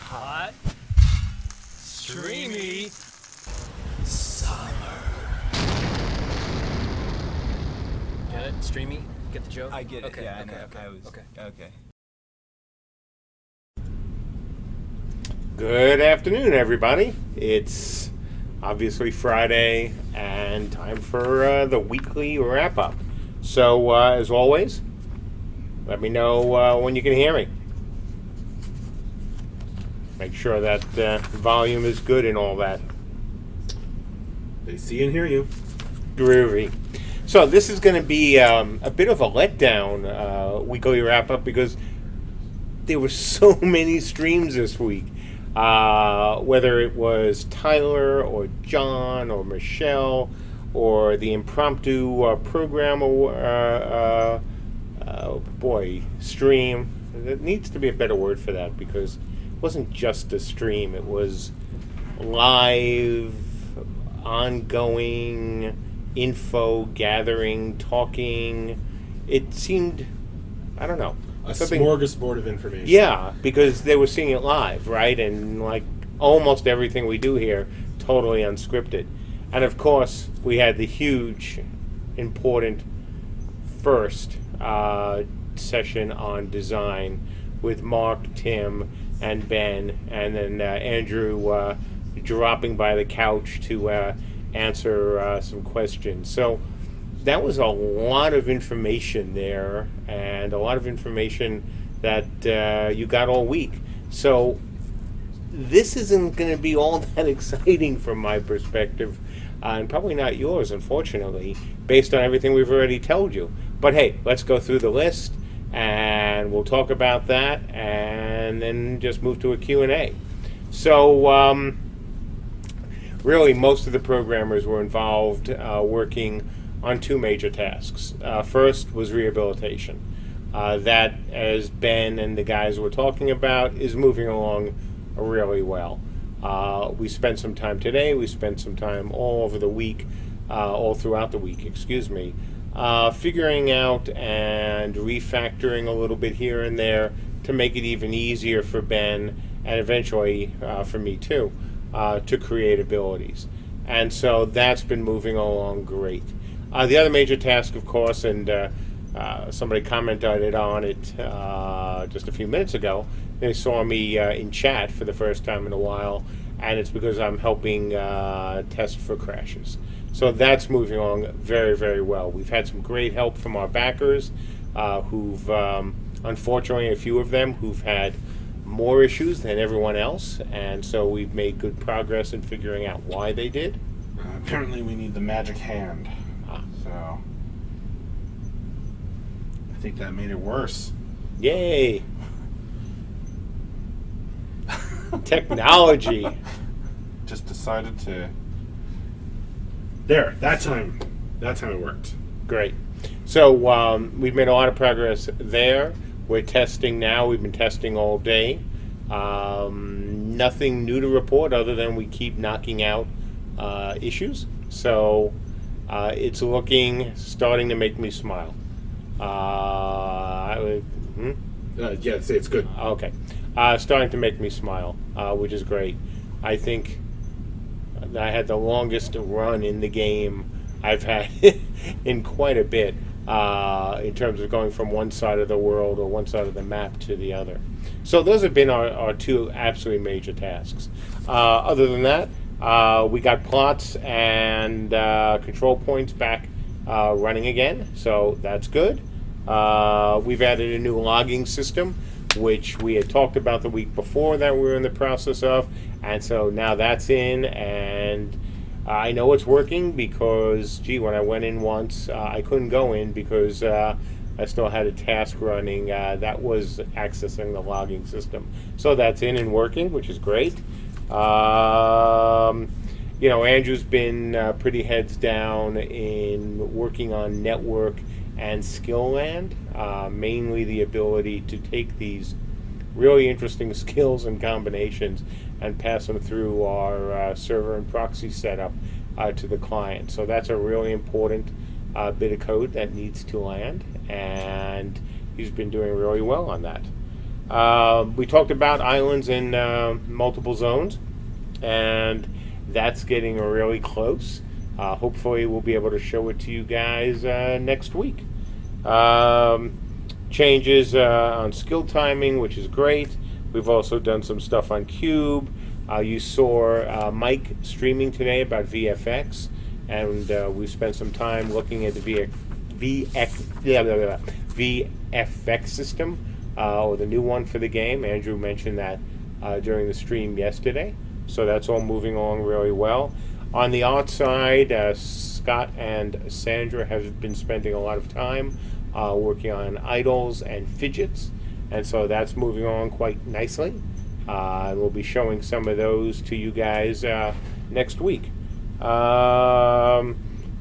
Hot, streamy, summer. Get it? Streamy? Get the joke? I get it. Okay, Yeah, okay, I know. okay. Okay. Good afternoon, everybody. It's obviously Friday and time for the weekly wrap-up. So, as always, let me know when you can hear me. Make sure that volume is good and all that. They see and hear you. Groovy. So this is going to be a bit of a letdown weekly wrap-up because there were so many streams this week. Whether it was Tyler or John or Michelle or the impromptu program stream. There needs to be a better word for that because it wasn't just a stream. It was live, ongoing info gathering, talking. It seemed, I don't know. A smorgasbord of information. Yeah, because they were seeing it live, right? And like almost everything we do here, totally unscripted. And of course, we had the huge, important first session on design with Mark, Tim, and Ben, and then Andrew dropping by the couch to answer some questions. So that was a lot of information there, and a lot of information that you got all week. So this isn't going to be all that exciting from my perspective, and probably not yours, unfortunately, based on everything we've already told you. But hey, let's go through the list, and we'll talk about that, and then just move to a Q&A. So really, most of the programmers were involved working on two major tasks. First was rehabilitation. That, as Ben and the guys were talking about, is moving along really well. We spent some time today, we spent some time all over the week, all throughout the week, figuring out and refactoring a little bit here and there to make it even easier for Ben and eventually for me too, to create abilities. And so that's been moving along great. The other major task, of course, and somebody commented on it just a few minutes ago. They saw me in chat for the first time in a while, and it's because I'm helping test for crashes. So that's moving along very, very well. We've had some great help from our backers who've, unfortunately, a few of them who've had more issues than everyone else, and so we've made good progress in figuring out why they did. Apparently we need the magic hand. So I think that made it worse. Yay! Technology. Just decided to... There, that time it worked. Great. So we've made a lot of progress there. We're testing now. We've been testing all day. Nothing new to report other than we keep knocking out issues. So it's starting to make me smile. Yeah, say it's good. Okay. Starting to make me smile, which is great. I think I had the longest run in the game I've had in quite a bit in terms of going from one side of the world or one side of the map to the other. So those have been our two absolutely major tasks. Other than that, we got plots and control points back running again, so that's good. We've added a new logging system, which we had talked about the week before that we were in the process of, and so now that's in, and I know it's working because, when I went in once, I couldn't go in because I still had a task running that was accessing the logging system. So that's in and working, which is great. Andrew's been pretty heads down in working on network and skill land, mainly the ability to take these really interesting skills and combinations and pass them through our server and proxy setup to the client. So that's a really important bit of code that needs to land, and he's been doing really well on that. We talked about islands in multiple zones, and that's getting really close. Hopefully, we'll be able to show it to you guys next week. Changes on skill timing, which is great. We've also done some stuff on Cube. You saw Mike streaming today about VFX, and we spent some time looking at the VFX system, or the new one for the game. Andrew mentioned that during the stream yesterday, so that's all moving along really well. On the art side, Scott and Sandra have been spending a lot of time working on idols and fidgets, and so that's moving on quite nicely. And we'll be showing some of those to you guys next week. Done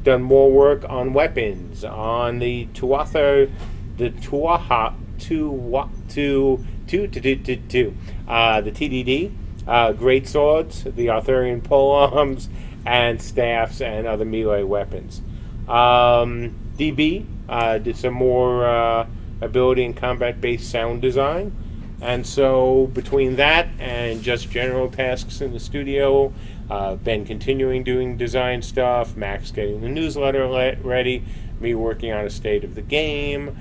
more work on weapons on the the TDD, great swords, the Arthurian polearms, and staffs and other melee weapons. DB did some more ability and combat-based sound design. And so between that and just general tasks in the studio, Ben continuing doing design stuff, Max getting the newsletter ready, me working on a state of the game,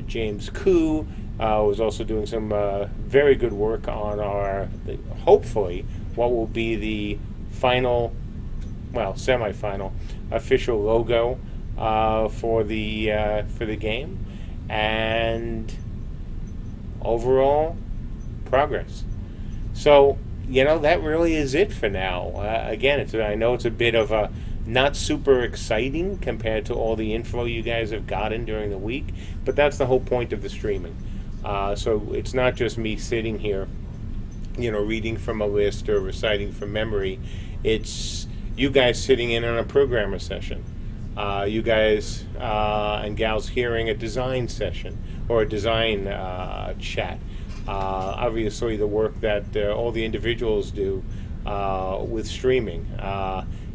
James Koo was also doing some very good work on hopefully, what will be the final, semi-final official logo for the game, and overall progress. So that really is it for now. Again, I know it's a bit of a not super exciting compared to all the info you guys have gotten during the week, but that's the whole point of the streaming. So it's not just me sitting here, reading from a list or reciting from memory. It's you guys sitting in on a programmer session. You guys and gals hearing a design session or a design chat. Obviously, the work that all the individuals do with streaming.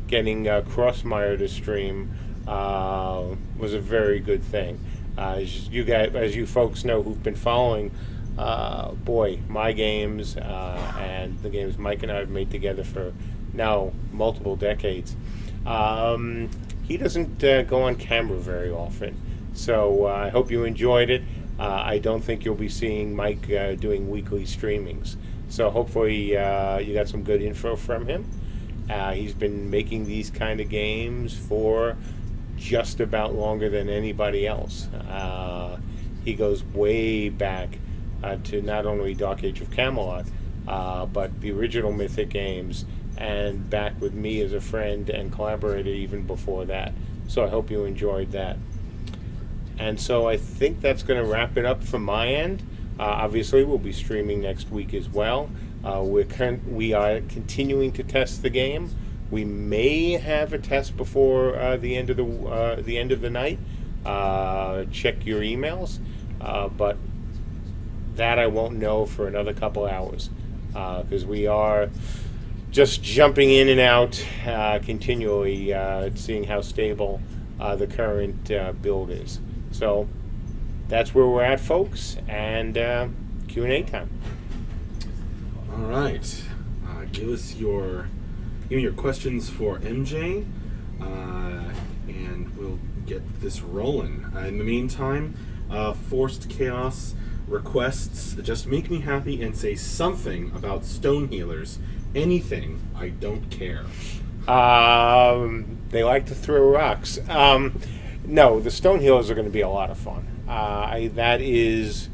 Getting Crossmire to stream was a very good thing. As you folks know who've been following, my games and the games Mike and I have made together for now multiple decades. He doesn't go on camera very often, so I hope you enjoyed it. I don't think you'll be seeing Mike doing weekly streamings, so hopefully you got some good info from him. He's been making these kind of games for just about longer than anybody else. He goes way back to not only Dark Age of Camelot, but the original Mythic games, and back with me as a friend and collaborator even before that. So I hope you enjoyed that. And so I think that's going to wrap it up from my end. Obviously, we'll be streaming next week as well. We are continuing to test the game. We may have a test before the end of the night. Check your emails, but that I won't know for another couple hours because we are just jumping in and out continually, seeing how stable the current build is. So that's where we're at, folks, and Q&A time. All right, give me your questions for MJ, and we'll get this rolling. In the meantime, Forced Chaos requests just make me happy and say something about stone healers. Anything, I don't care. They like to throw rocks. No, the stone healers are going to be a lot of fun. That is,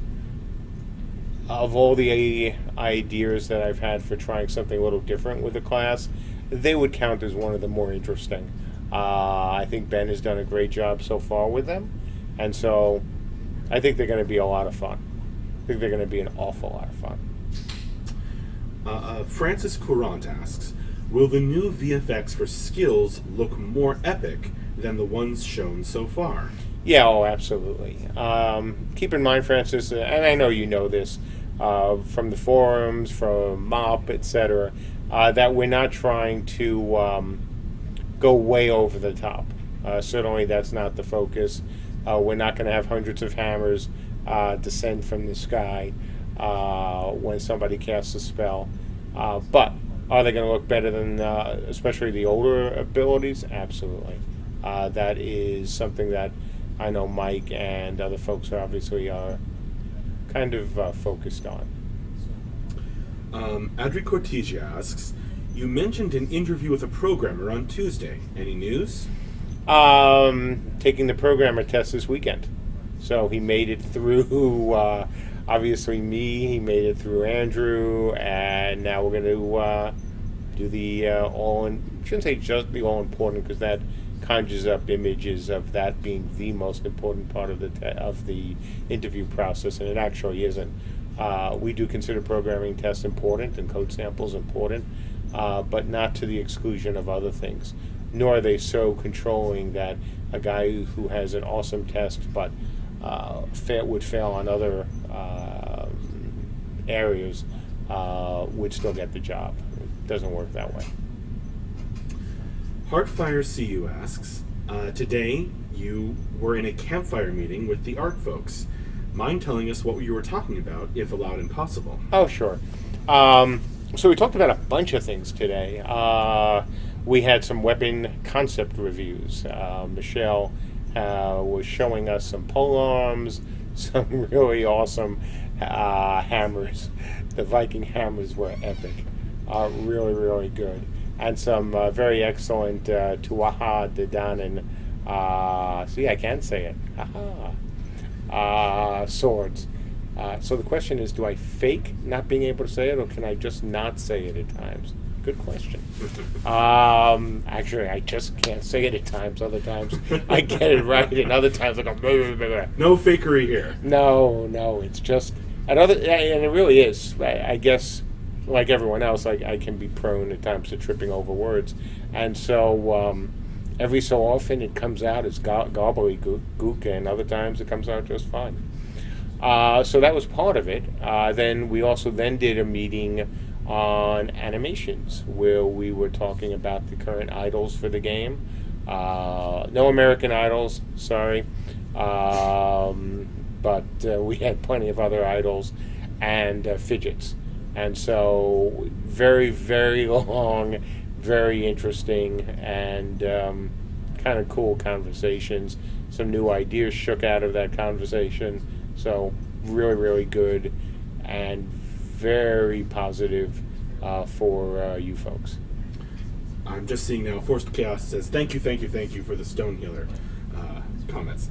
of all the ideas that I've had for trying something a little different with the class, they would count as one of the more interesting. I think Ben has done a great job so far with them, and so I think they're going to be a lot of fun. I think they're going to be an awful lot of fun. Francis Courant asks, will the new VFX for skills look more epic than the ones shown so far? Yeah, absolutely. Keep in mind, Francis, and I know you know this from the forums, from MOP, etc., that we're not trying to go way over the top. Certainly that's not the focus. We're not going to have hundreds of hammers descend from the sky. when somebody casts a spell. But are they going to look better than, especially the older abilities? Absolutely. That is something that I know Mike and other folks are kind of focused on. Adri Cortesia asks, you mentioned an interview with a programmer on Tuesday. Any news? Taking the programmer test this weekend. So he made it through, obviously me, he made it through Andrew, and now we're going to do the shouldn't say just the all-important, because that conjures up images of that being the most important part of the interview process, and it actually isn't. We do consider programming tests important and code samples important, but not to the exclusion of other things. Nor are they so controlling that a guy who has an awesome test but would fail on other areas would still get the job. It doesn't work that way. Heartfire CU asks, today you were in a campfire meeting with the art folks. Mind telling us what you were talking about, if allowed and possible? Oh, sure. So we talked about a bunch of things today. We had some weapon concept reviews. Michelle was showing us some polearms, some really awesome hammers. The Viking hammers were epic. Really, really good. And some very excellent Tuatha De Danann, see, I can say it, swords. So the question is, do I fake not being able to say it, or can I just not say it at times? Good question. Actually, I just can't say it at times. Other times, I get it right, and other times I go, blah, blah, blah. No fakery here. No, it's just, and it really is. I guess, like everyone else, I can be prone at times to tripping over words, and so every so often it comes out as gobbledygook, and other times it comes out just fine. So that was part of it. Then we also did a meeting on animations where we were talking about the current idols for the game. No American Idols, sorry, but we had plenty of other idols and fidgets. And so very, very long, very interesting, and kind of cool conversations. Some new ideas shook out of that conversation. So really, really good and very positive for you folks. I'm just seeing now, Forced Chaos says, thank you for the Stonehealer comments.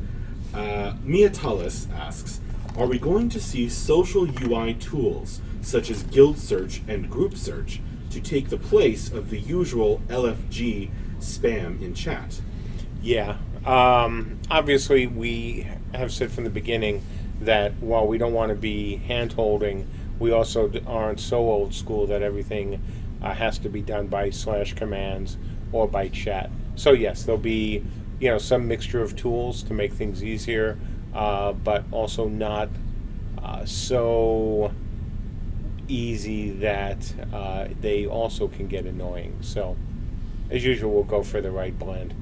Mia Tullis asks, are we going to see social UI tools such as guild search and group search to take the place of the usual LFG spam in chat? Yeah. Obviously, we have said from the beginning that while we don't want to be hand-holding, we also aren't so old school that everything has to be done by /commands or by chat. So yes, there'll be some mixture of tools to make things easier, but also not so easy that they also can get annoying. So as usual, we'll go for the right blend.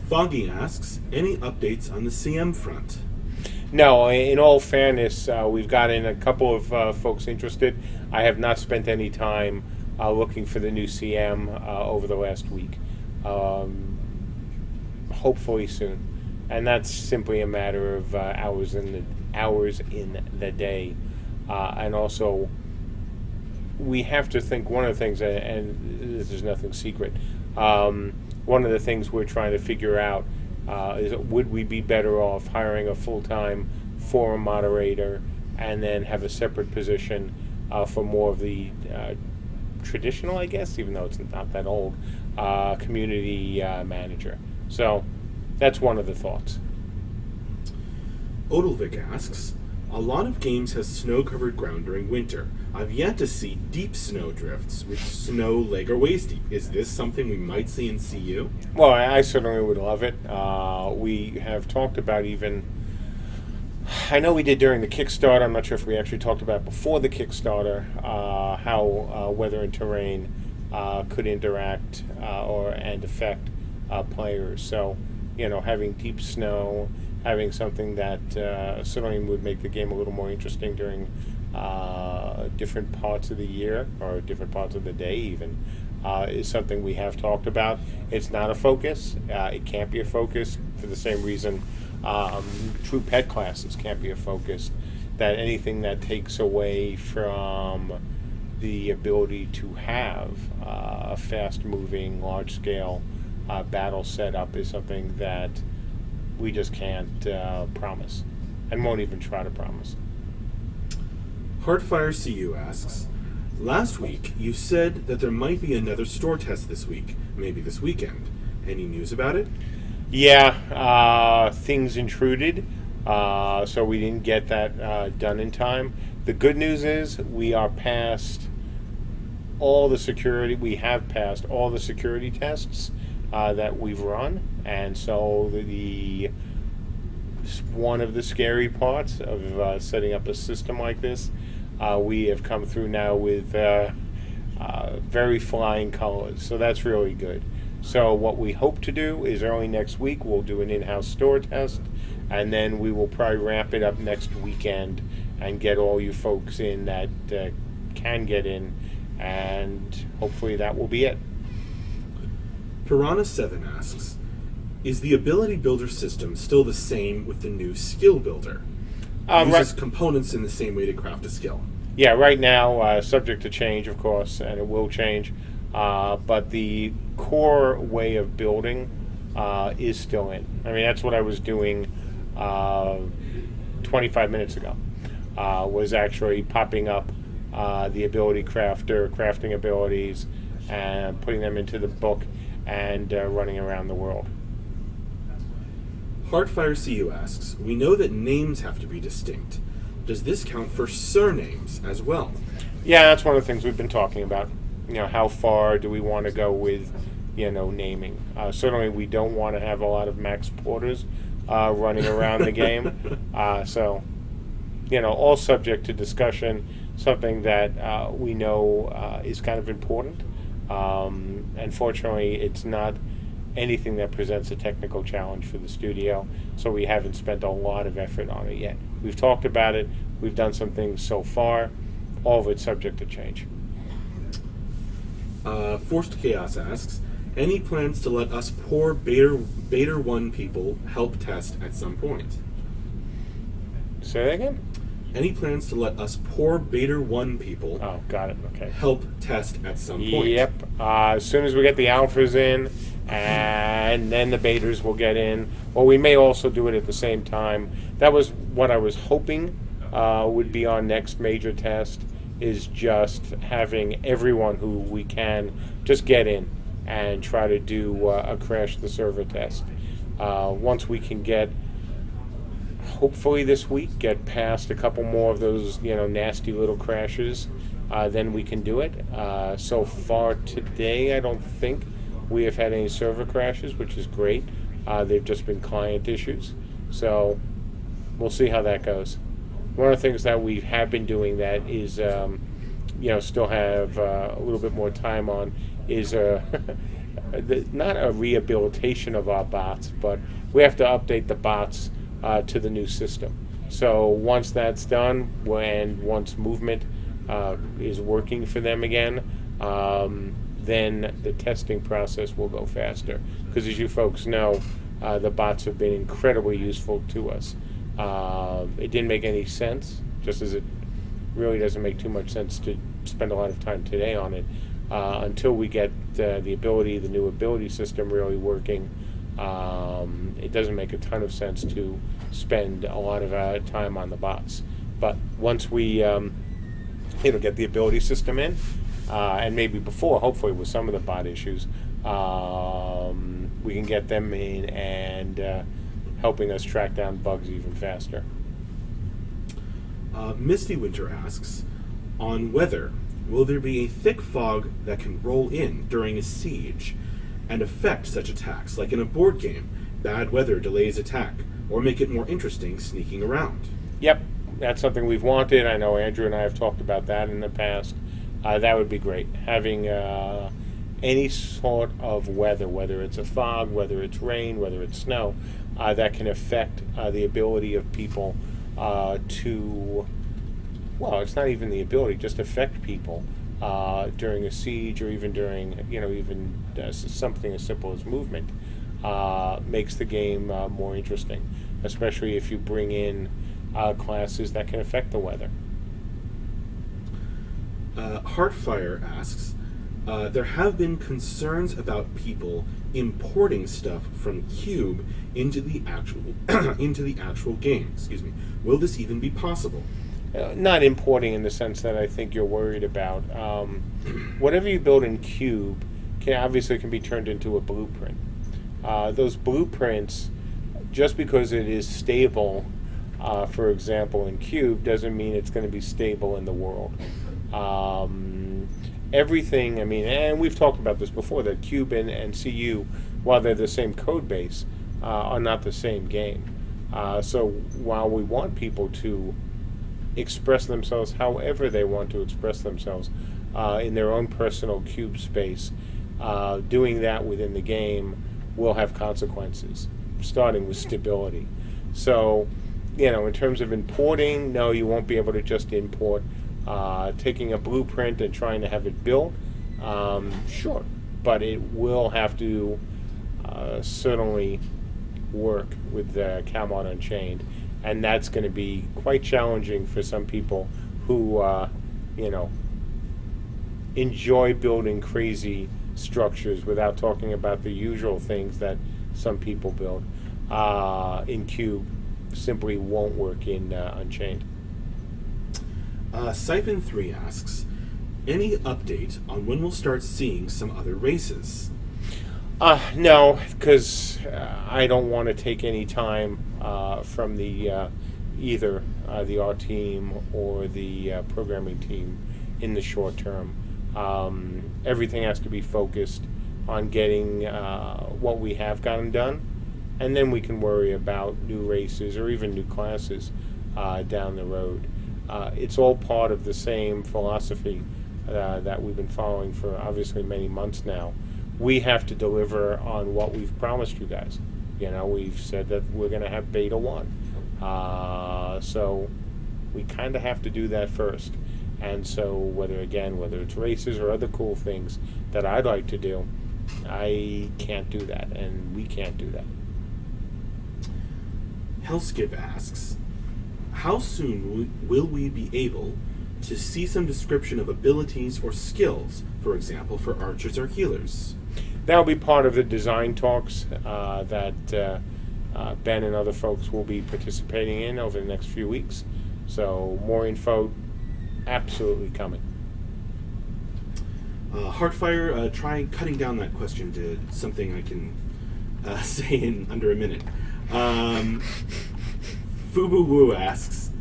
Foggy asks, any updates on the CM front? No, in all fairness, we've gotten a couple of folks interested. I have not spent any time looking for the new CM over the last week. Hopefully soon. And that's simply a matter of hours in the day. And also, we have to think one of the things, and this is nothing secret, one of the things we're trying to figure out is, would we be better off hiring a full-time forum moderator and then have a separate position for more of the traditional, I guess, even though it's not that old, community manager. So that's one of the thoughts. Odilvik asks, a lot of games have snow-covered ground during winter. I've yet to see deep snow drifts with snow leg or waist deep. Is this something we might see in CU? Well, I certainly would love it. We have talked about I know we did during the Kickstarter, I'm not sure if we actually talked about before the Kickstarter, how weather and terrain could interact and affect players. So, having deep snow, having something that certainly would make the game a little more interesting during different parts of the year or different parts of the day even, is something we have talked about. It's not a focus. It can't be a focus for the same reason true pet classes can't be a focus. That anything that takes away from the ability to have a fast-moving, large-scale battle setup is something that we just can't promise and won't even try to promise. Heartfire CU asks, last week you said that there might be another store test this week, maybe this weekend. Any news about it? Yeah, things intruded, so we didn't get that done in time. The good news is we are past all the security. We have passed all the security tests that we've run, and so the one of the scary parts of setting up a system like this, we have come through now with very flying colors. So that's really good. So what we hope to do is early next week we'll do an in-house store test, and then we will probably ramp it up next weekend and get all you folks in that can get in, and hopefully that will be it. Piranha 7 asks, is the ability builder system still the same with the new skill builder? Uses components in the same way to craft a skill. Yeah, right now, subject to change, of course, and it will change. But the core way of building is still in. I mean, that's what I was doing 25 minutes ago, was actually popping up the ability crafter, crafting abilities, and putting them into the book and running around the world. Heartfire CU asks, we know that names have to be distinct. Does this count for surnames as well? Yeah, that's one of the things we've been talking about. You know, how far do we want to go with, naming? Certainly we don't want to have a lot of Max Porters running around the game. So, all subject to discussion, something that we know is kind of important. Unfortunately, it's not anything that presents a technical challenge for the studio, so we haven't spent a lot of effort on it yet. We've talked about it, we've done some things so far, all of it's subject to change. Forced Chaos asks, any plans to let us poor Beta 1 people help test at some point? Say that again? Any plans to let us poor Beta 1 people got it, okay. help test at some point? Yep, as soon as we get the alphas in, and then the betas will get in, or we may also do it at the same time. That was what I was hoping would be our next major test, is just having everyone who we can just get in and try to do a crash the server test. Once we can get, hopefully this week, get past a couple more of those nasty little crashes, then we can do it. So far today, I don't think we have had any server crashes, which is great. They've just been client issues. So we'll see how that goes. One of the things that we have been doing that is, still have a little bit more time on is not a rehabilitation of our bots, but we have to update the bots to the new system. So once that's done, and once movement is working for them again, then the testing process will go faster. Because as you folks know, the bots have been incredibly useful to us. It didn't make any sense, just as it really doesn't make too much sense to spend a lot of time today on it, until we get the new ability system really working. It doesn't make a ton of sense to spend a lot of time on the bots. But once we get the ability system in, and maybe before, hopefully with some of the bot issues, we can get them in and helping us track down bugs even faster. Misty Winter asks, on weather, will there be a thick fog that can roll in during a siege and affect such attacks, like in a board game? Bad weather delays attack, or make it more interesting sneaking around. Yep, that's something we've wanted. I know Andrew and I have talked about that in the past. That would be great. Having any sort of weather, whether it's a fog, whether it's rain, whether it's snow, that can affect the ability of people to, well, it's not even the ability, just affect people during a siege, or even during, even something as simple as movement, makes the game more interesting, especially if you bring in classes that can affect the weather. Heartfire asks, there have been concerns about people importing stuff from Cube into the actual game. Excuse me. Will this even be possible? Not importing in the sense that I think you're worried about. Whatever you build in Cube can be turned into a blueprint. Those blueprints, just because it is stable, for example, in Cube, doesn't mean it's going to be stable in the world. Everything, and we've talked about this before, that Cube and CU, while they're the same code base, are not the same game. So while we want people to express themselves however they want to express themselves in their own personal Cube space, doing that within the game will have consequences, starting with stability. So, in terms of importing, no, you won't be able to just import. Taking a blueprint and trying to have it built, sure, but it will have to certainly work with CalMod Unchained, and that's going to be quite challenging for some people who, enjoy building crazy structures without talking about the usual things that some people build in Cube. Simply won't work in Unchained. Siphon3 asks, any update on when we'll start seeing some other races? No, because I don't want to take any time from the either the art team or the programming team in the short term. Everything has to be focused on getting what we have gotten done, and then we can worry about new races or even new classes down the road. It's all part of the same philosophy that we've been following for obviously many months now. We have to deliver on what we've promised you guys. We've said that we're going to have Beta 1. So we kind of have to do that first. And so whether it's races or other cool things that I'd like to do, I can't do that, and we can't do that. Hellskip asks, how soon will we be able to see some description of abilities or skills, for example, for archers or healers? That'll be part of the design talks that Ben and other folks will be participating in over the next few weeks. So more info absolutely coming. Heartfire, try cutting down that question to something I can say in under a minute. Fubu Wu asks,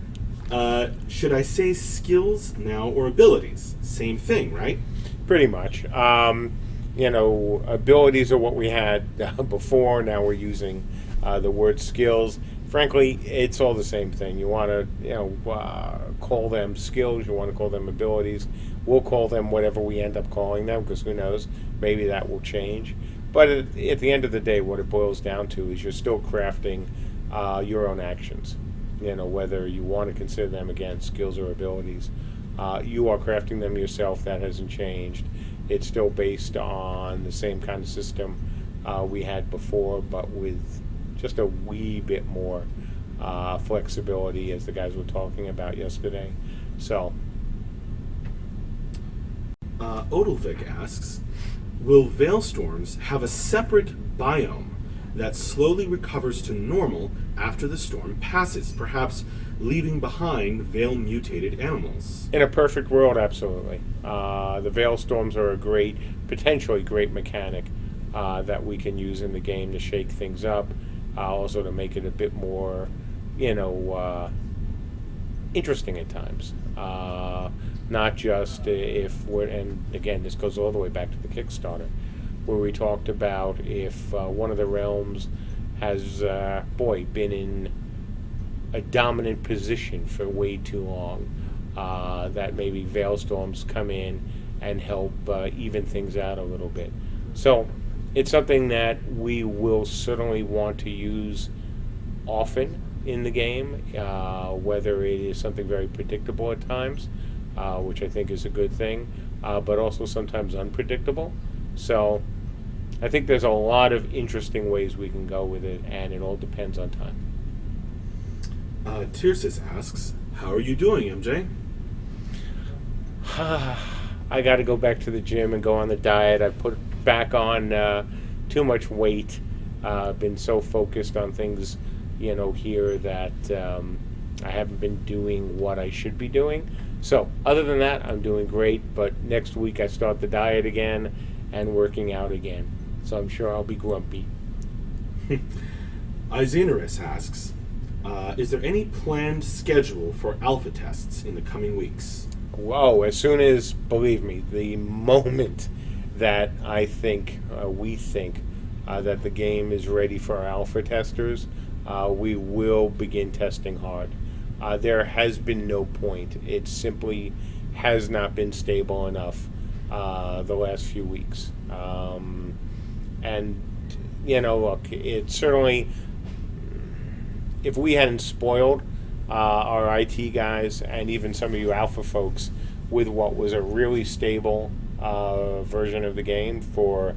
should I say skills now or abilities? Same thing, right? Pretty much. Abilities are what we had before. Now we're using the word skills. Frankly, it's all the same thing. You want to, call them skills. You want to call them abilities. We'll call them whatever we end up calling them, because who knows? Maybe that will change. But at the end of the day, what it boils down to is you're still crafting your own actions. Whether you want to consider them, again, skills or abilities. You are crafting them yourself. That hasn't changed. It's still based on the same kind of system we had before, but with just a wee bit more flexibility, as the guys were talking about yesterday. So, Odelvik asks, will Veilstorms have a separate biome that slowly recovers to normal after the storm passes, perhaps leaving behind Veil-mutated animals? In a perfect world, absolutely. The Veilstorms are a potentially great mechanic that we can use in the game to shake things up, also to make it a bit more, interesting at times. Not just and again, this goes all the way back to the Kickstarter, where we talked about if one of the realms has, been in a dominant position for way too long, that maybe Veilstorms come in and help even things out a little bit. So it's something that we will certainly want to use often in the game, whether it is something very predictable at times, which I think is a good thing, but also sometimes unpredictable. So I think there's a lot of interesting ways we can go with it, and it all depends on time. Tirsis asks, how are you doing, MJ? I got to go back to the gym and go on the diet. I put back on too much weight. Been so focused on things, here that I haven't been doing what I should be doing. So other than that, I'm doing great. But next week I start the diet again and working out again. So I'm sure I'll be grumpy. Izanorus asks, is there any planned schedule for alpha tests in the coming weeks? Whoa, as soon as, believe me, the moment that we think that the game is ready for our alpha testers, we will begin testing hard. There has been no point. It simply has not been stable enough the last few weeks. And, look, it certainly, if we hadn't spoiled our IT guys and even some of you alpha folks with what was a really stable version of the game for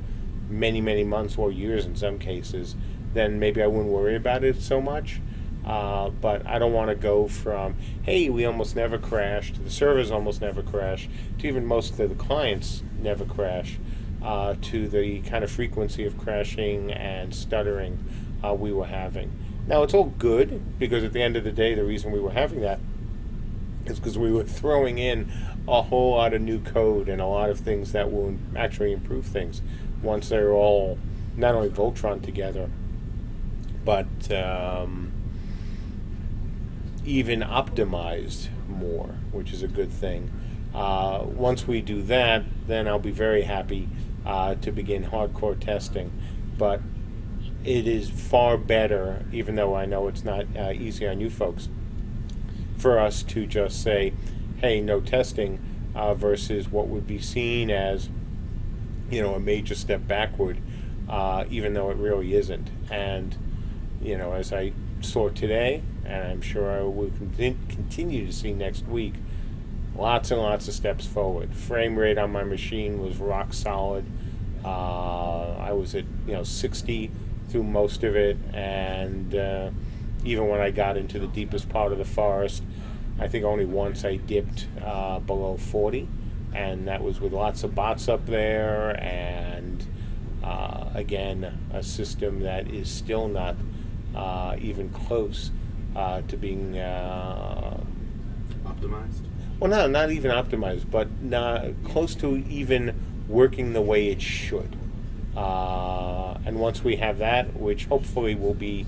many, many months or years in some cases, then maybe I wouldn't worry about it so much. But I don't want to go from, hey, we almost never crashed, the servers almost never crash, to even most of the clients never crash, to the kind of frequency of crashing and stuttering we were having. Now, it's all good, because at the end of the day, the reason we were having that is because we were throwing in a whole lot of new code and a lot of things that will actually improve things once they're all not only Voltron together, but even optimized more, which is a good thing. Once we do that, then I'll be very happy to begin hardcore testing. But it is far better, even though I know it's not easy on you folks, for us to just say, hey, no testing, versus what would be seen as, a major step backward, even though it really isn't. And, as I saw today, and I'm sure I will continue to see next week, lots and lots of steps forward. Frame rate on my machine was rock solid. I was at 60 through most of it, and even when I got into the deepest part of the forest, I think only once I dipped below 40, and that was with lots of bots up there, and again, a system that is still not even close to being Optimized? well, no, not even optimized, but not close to even working the way it should. And once we have that, which hopefully will be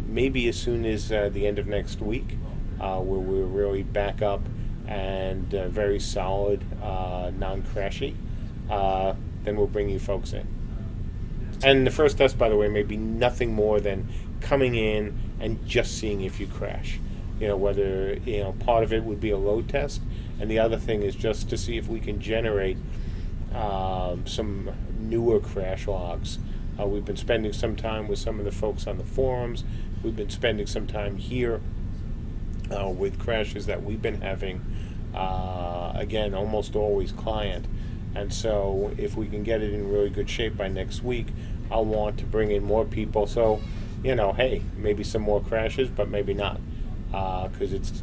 maybe as soon as the end of next week, where we're really back up and very solid, non-crashy, then we'll bring you folks in. And the first test, by the way, may be nothing more than coming in and just seeing if you crash. Whether, part of it would be a load test, and the other thing is just to see if we can generate some newer crash logs. We've been spending some time with some of the folks on the forums. We've been spending some time here with crashes that we've been having. Again, almost always client. And so if we can get it in really good shape by next week, I'll want to bring in more people. So, hey, maybe some more crashes, but maybe not. Because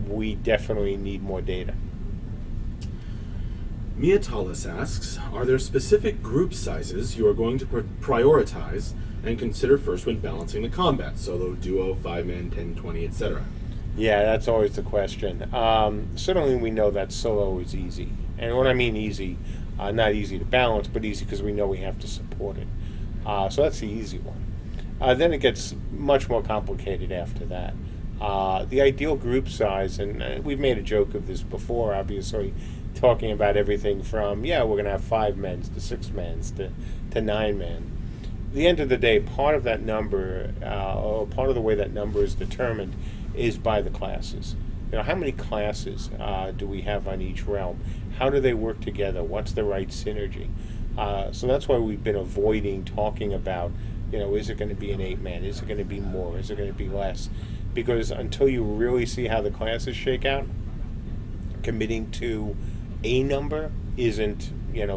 we definitely need more data. Miatalis asks, are there specific group sizes you are going to prioritize and consider first when balancing the combat? Solo, duo, 5-man, 10, 20, etc. Yeah, that's always the question. Certainly we know that solo is easy. And when I mean easy, not easy to balance, but easy because we know we have to support it. So that's the easy one. Then it gets much more complicated after that. The ideal group size, and we've made a joke of this before, obviously, talking about everything from, we're going to have 5-men to 6-men to 9-men. At the end of the day, part of that number, or part of the way that number is determined, is by the classes. how many classes do we have on each realm? How do they work together? What's the right synergy? So that's why we've been avoiding talking about, is it going to be an 8-man? Is it going to be more? Is it going to be less? Because until you really see how the classes shake out, committing to a number isn't, it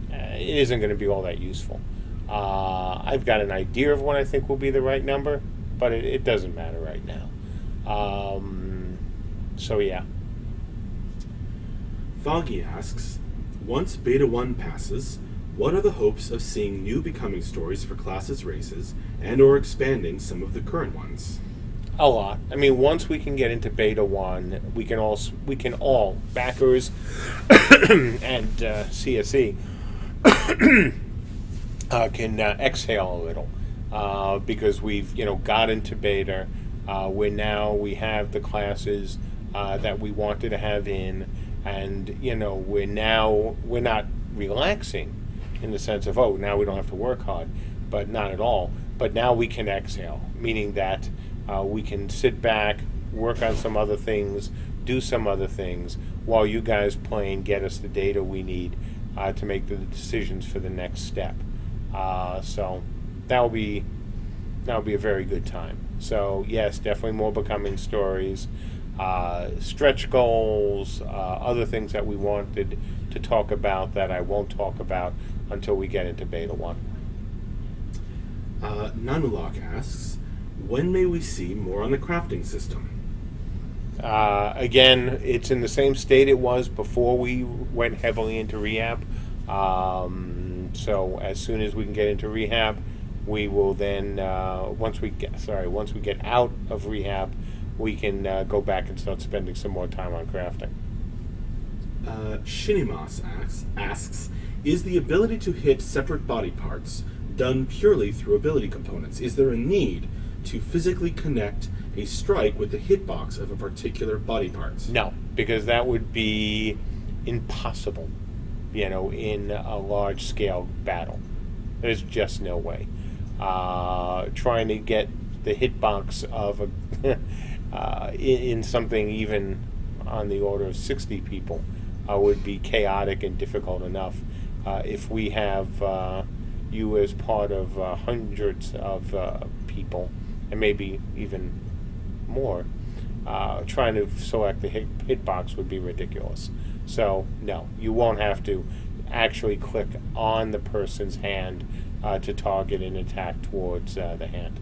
isn't going to be all that useful. I've got an idea of what I think will be the right number, but it doesn't matter right now. So yeah. Foggy asks, once Beta 1 passes, what are the hopes of seeing new becoming stories for classes races and or expanding some of the current ones? A lot. I mean, once we can get into Beta 1, we can all backers and CSE can exhale a little because we've got into Beta. We have the classes that we wanted to have in, and we're not relaxing in the sense of now we don't have to work hard, but not at all. But now we can exhale, meaning that we can sit back, work on some other things, do some other things, while you guys play and get us the data we need to make the decisions for the next step. So that'll be a very good time. So yes, definitely more becoming stories, stretch goals, other things that we wanted to talk about that I won't talk about until we get into Beta 1. Nanulok asks, when may we see more on the crafting system? Again, it's in the same state it was before we went heavily into rehab. So as soon as we can get into rehab, we will then once we get out of rehab, we can go back and start spending some more time on crafting. Shinimas asks, is the ability to hit separate body parts done purely through ability components? Is there a need to physically connect a strike with the hitbox of a particular body part? No, because that would be impossible, in a large-scale battle. There's just no way. Trying to get the hitbox of in something even on the order of 60 people would be chaotic and difficult enough. If we have you as part of hundreds of people, and maybe even more, trying to select the hitbox would be ridiculous. So no, you won't have to actually click on the person's hand to target an attack towards the hand.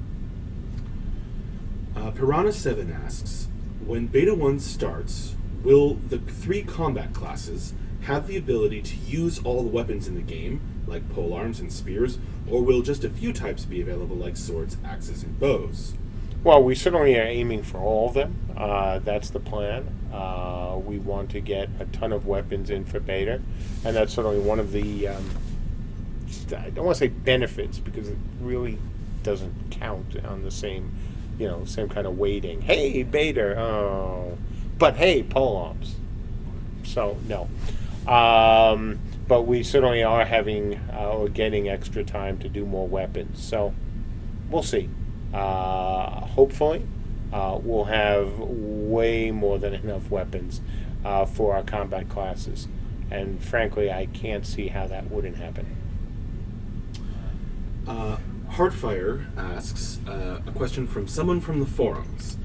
Piranha 7 asks, when Beta 1 starts, will the 3 combat classes have the ability to use all the weapons in the game, like polearms and spears, or will just a few types be available, like swords, axes, and bows? Well, we certainly are aiming for all of them. That's the plan. We want to get a ton of weapons in for Beta, and that's certainly one of the, I don't want to say benefits, because it really doesn't count on the same, same kind of weighting. Hey, Beta, oh. But hey, polearms. So, no. But we certainly are having or getting extra time to do more weapons. So, we'll see. Hopefully, we'll have way more than enough weapons for our combat classes. And frankly, I can't see how that wouldn't happen. Heartfire asks a question from someone from the forums.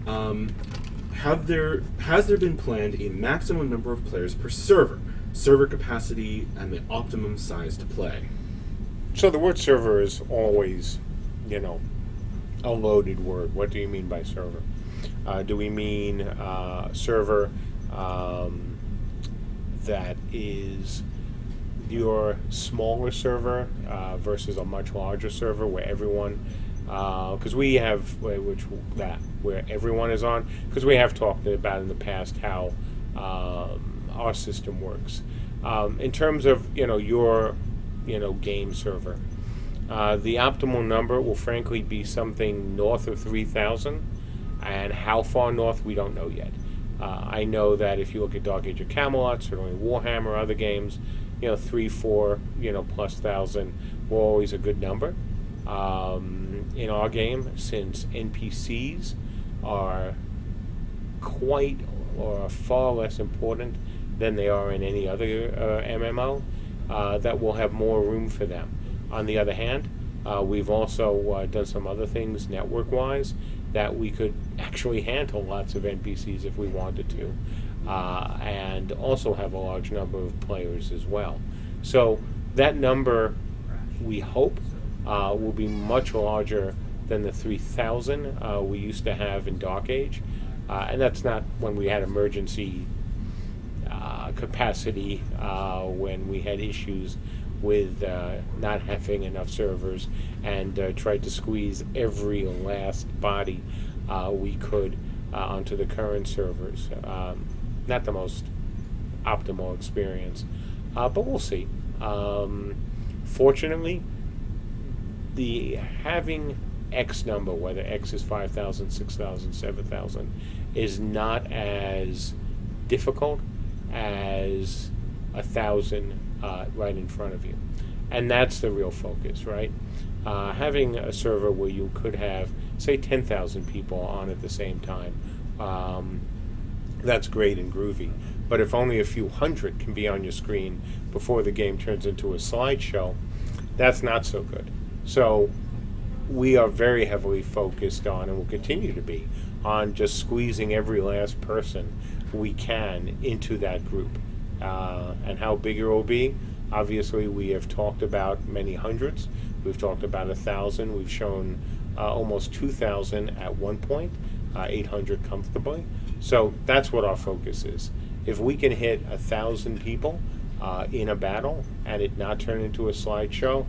Has there been planned a maximum number of players per server capacity, and the optimum size to play? So the word server is always, a loaded word. What do you mean by server? Do we mean server that is your smaller server versus a much larger server where everyone, because we have where everyone is on, because we have talked about in the past how our system works. In terms of your game server, the optimal number will frankly be something north of 3,000, and how far north we don't know yet. I know that if you look at Dark Age of Camelot, certainly Warhammer, other games, 3, 4, plus thousand were always a good number. In our game, since NPCs are quite or far less important than they are in any other MMO, that will have more room for them. On the other hand, we've also done some other things network-wise that we could actually handle lots of NPCs if we wanted to, and also have a large number of players as well. So that number, we hope, will be much larger than the 3,000 we used to have in Dark Age. And that's not when we had emergency capacity, when we had issues with not having enough servers and tried to squeeze every last body we could onto the current servers. Not the most optimal experience, but we'll see. Fortunately, the having X number, whether X is 5,000, 6,000, 7,000, is not as difficult as 1,000 right in front of you. And that's the real focus, right? Having a server where you could have, say, 10,000 people on at the same time, that's great and groovy. But if only a few hundred can be on your screen before the game turns into a slideshow, that's not so good. So we are very heavily focused on, and will continue to be, on just squeezing every last person we can into that group. And how big it will be, obviously we have talked about many hundreds. We've talked about 1,000. We've shown almost 2,000 at one point, 800 comfortably. So that's what our focus is. If we can hit 1,000 people in a battle and it not turn into a slideshow,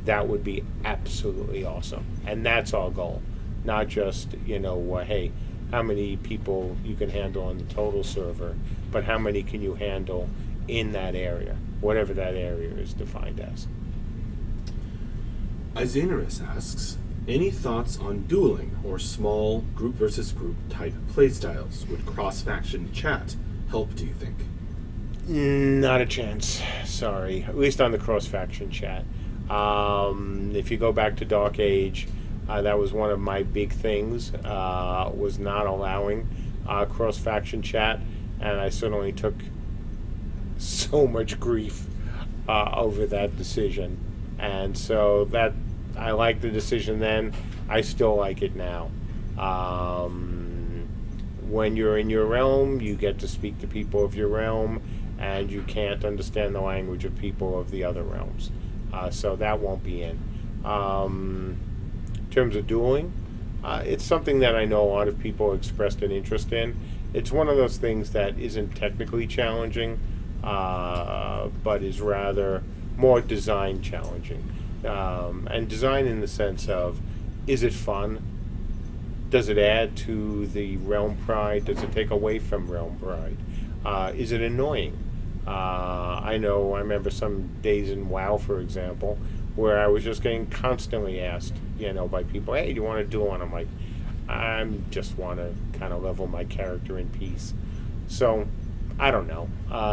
that would be absolutely awesome. And that's our goal. Not just, hey, how many people you can handle on the total server, but how many can you handle in that area, whatever that area is defined as. Izanerus asks, any thoughts on dueling or small group versus group type playstyles? Would cross-faction chat help, do you think? Not a chance. Sorry. At least on the cross-faction chat. If you go back to Dark Age, that was one of my big things, was not allowing cross-faction chat, and I certainly took so much grief over that decision. And so that, I liked the decision then, I still like it now. When you're in your realm, you get to speak to people of your realm, and you can't understand the language of people of the other realms. So that won't be in. In terms of dueling, it's something that I know a lot of people expressed an interest in. It's one of those things that isn't technically challenging, but is rather more design challenging. And design in the sense of, is it fun? Does it add to the realm pride? Does it take away from realm pride? Is it annoying? I remember some days in WoW, for example, where I was just getting constantly asked, by people, hey, do you want to duel? And I'm like, I just want to kind of level my character in peace. So, I don't know.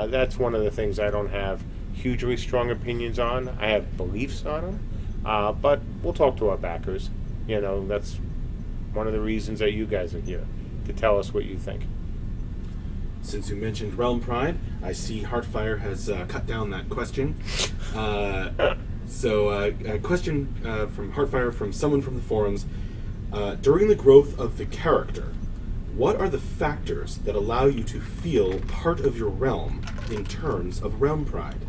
That's one of the things I don't have hugely strong opinions on. I have beliefs on them, but we'll talk to our backers. That's one of the reasons that you guys are here, to tell us what you think. Since you mentioned Realm Pride, I see Heartfire has cut down that question. So a question from Heartfire from someone from the forums. During the growth of the character, what are the factors that allow you to feel part of your realm in terms of Realm Pride?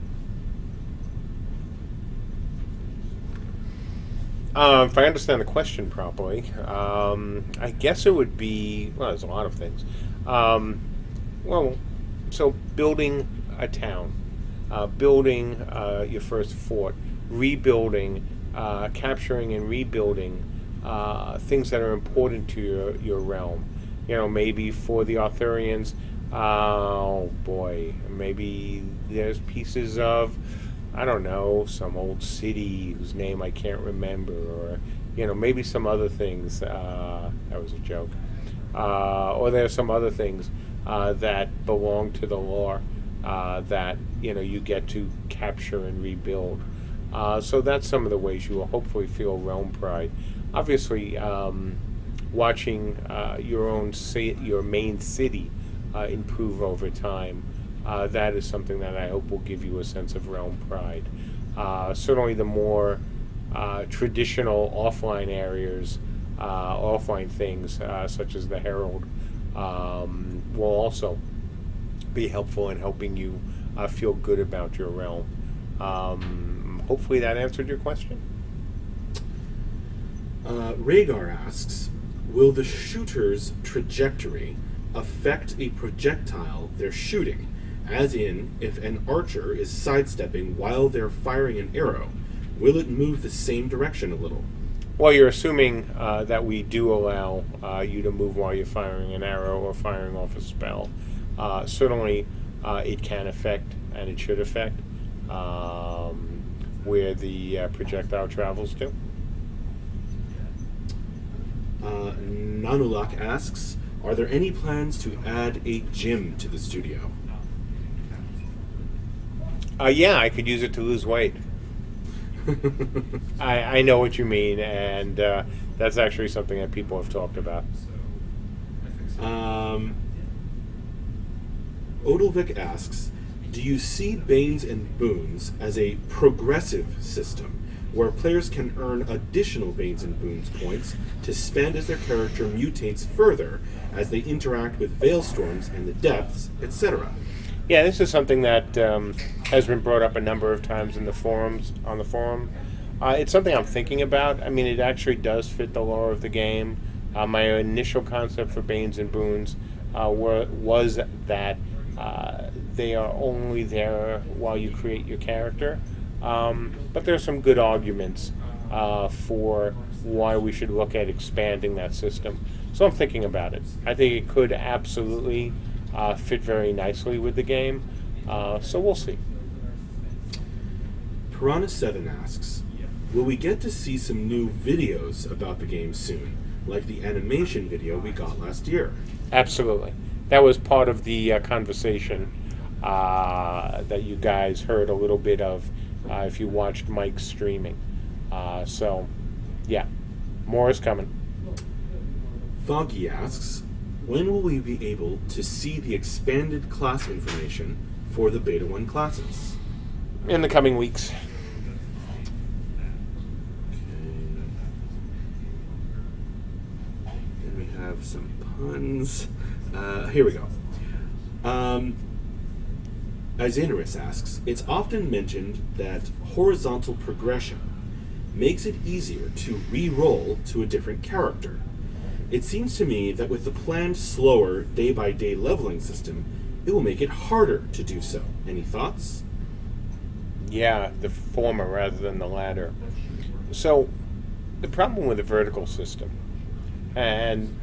If I understand the question properly, I guess it would be, there's a lot of things. So building a town, building your first fort, rebuilding, capturing and rebuilding things that are important to your realm. Maybe for the Arthurians, maybe there's pieces of, I don't know, some old city whose name I can't remember, or, maybe some other things, that was a joke, or there's some other things that belong to the lore that, you get to capture and rebuild. So that's some of the ways you will hopefully feel realm pride. Obviously, watching your main city improve over time, that is something that I hope will give you a sense of realm pride. Certainly, the more traditional offline areas, offline things such as the Herald, will also be helpful in helping you feel good about your realm. Hopefully, that answered your question. Rhaegar asks, will the shooter's trajectory affect a projectile they're shooting? As in, if an archer is sidestepping while they're firing an arrow, will it move the same direction a little? Well, you're assuming that we do allow you to move while you're firing an arrow or firing off a spell. Certainly, it can affect, and it should affect, where the projectile travels to. Nanulak asks, are there any plans to add a gym to the studio? Yeah, I could use it to lose weight. I know what you mean, and that's actually something that people have talked about. Odilvik asks, do you see Banes and Boons as a progressive system where players can earn additional Banes and Boons points to spend as their character mutates further as they interact with Veilstorms and the Depths, etc.? Yeah, this is something that has been brought up a number of times in the forums. On the forum, it's something I'm thinking about. I mean, it actually does fit the lore of the game. My initial concept for Banes and Boons was that they are only there while you create your character. But there's some good arguments for why we should look at expanding that system. So I'm thinking about it. I think it could absolutely fit very nicely with the game. So we'll see. Piranha7 asks, will we get to see some new videos about the game soon, like the animation video we got last year? Absolutely. That was part of the conversation that you guys heard a little bit of if you watched Mike's streaming. So, yeah, more is coming. Foggy asks, when will we be able to see the expanded class information for the Beta 1 classes? In the coming weeks. Then we have some puns. Here we go. Isanaris asks, it's often mentioned that horizontal progression makes it easier to re-roll to a different character. It seems to me that with the planned slower day-by-day leveling system, it will make it harder to do so. Any thoughts? Yeah, the former rather than the latter. So, the problem with the vertical system, and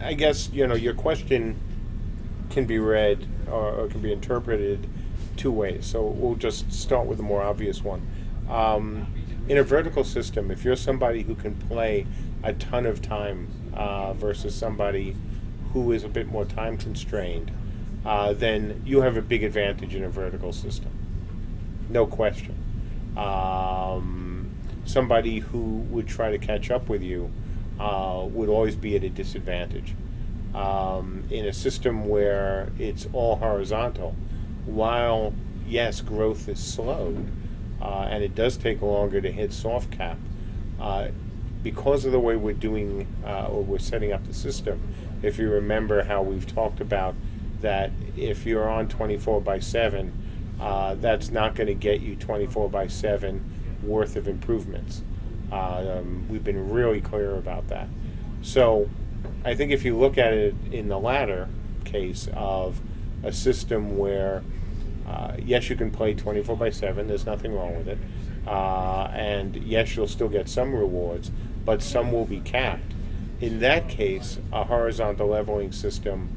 I guess, your question can be read or can be interpreted two ways. So we'll just start with the more obvious one. In a vertical system, if you're somebody who can play a ton of time versus somebody who is a bit more time constrained, then you have a big advantage in a vertical system. No question. Somebody who would try to catch up with you would always be at a disadvantage. In a system where it's all horizontal, while, yes, growth is slowed, and it does take longer to hit soft cap, because of the way we're doing, or we're setting up the system, if you remember how we've talked about that if you're on 24/7, that's not going to get you 24/7 worth of improvements. We've been really clear about that. So I think if you look at it in the latter case of a system where, yes, you can play 24/7, there's nothing wrong with it, and yes, you'll still get some rewards, but some will be capped. In that case, a horizontal leveling system